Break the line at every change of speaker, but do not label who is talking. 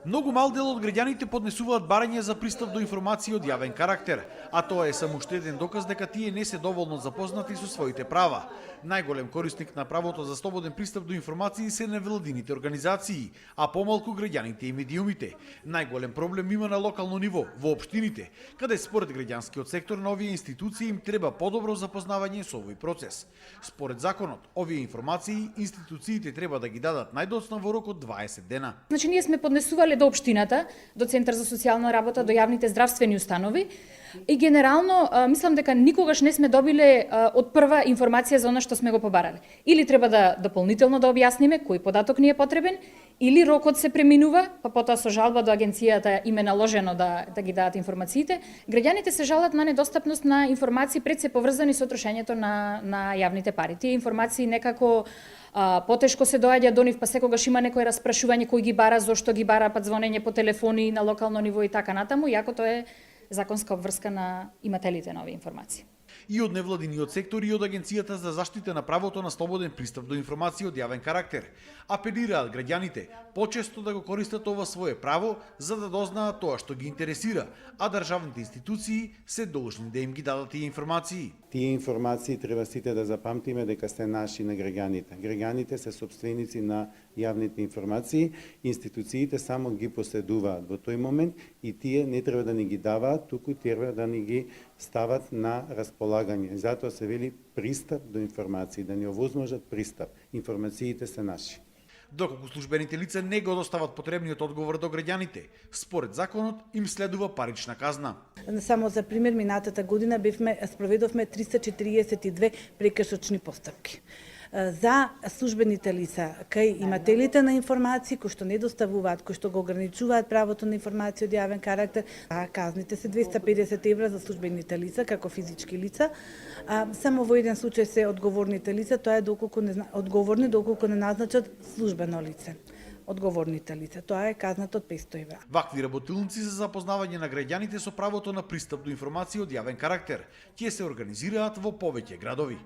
Многу мал дел од граѓаните поднесуваат барање за пристап до информации од јавен карактер, а тоа е само уште еден доказ дека тие не се доволно запознати со своите права. Најголем корисник на правото за слободен пристап до информации се невладините организации, а помалку граѓаните и медиумите. Најголем проблем има на локално ниво, во општините, каде според граѓанскиот сектор на овие институции им треба подобро запознавање со овој процес. Според законот, овие информации институциите треба да ги дадат најдоцна во рок од 20 дена.
Значи, ние сме поднесувале до општината, до Центар за социјална работа, до јавните здравствени установи и генерално мислам дека никогаш не сме добиле од прва информација за она што сме го побарале. Или треба да дополнително да објасниме кој податок ни е потребен, или рокот се преминува, па потоа со жалба до агенцијата им е наложено да ги дадат информациите. Граѓаните се жалат на недостапност на информации пред се поврзани со трошењето на јавните пари. Тие информации некако потешко се доаѓа до нив, па секогаш има некој распрашување кој ги бара, зошто ги бара, па звонење по телефони на локално ниво и така натаму, иако тоа е законска обврска на имателите на овие информации.
И од невладиниот сектор и од Агенцијата за заштита на правото на слободен пристап до информации од јавен карактер апелираат граѓаните почесто да го користат ова свое право за да дознаат тоа што ги интересира, а државните институции се должни да им ги дадат тие информации.
Тие информации треба сите да запамтиме дека се наши на граѓаните. Граѓаните се собственици на јавните информации, институциите само ги поседуваат во тој момент и тие не треба да ни ги даваат, туку треба да ни ги стават на располагање. Затоа се вели пристап до информации, да ни овозможат пристап. Информациите се наши.
Доколку службените лица не го достават потребниот одговор до граѓаните, според законот им следува парична казна.
Само за пример, минатата година спроведовме 342 прекршочни постапки. За службените лица, кај имателите на информации, кои што не доставуваат, кои што го ограничуваат правото на информација од јавен карактер, казните се 250 евра за службените лица, како физички лица. Само во еден случај се одговорните лица, тоа е одговорни доколку не назначат службено лице. Одговорните лица, тоа е казната од 500 евра.
Вакви работилници за запознавање на граѓаните со правото на пристап до информации од јавен карактер ќе се организираат во повеќе градови.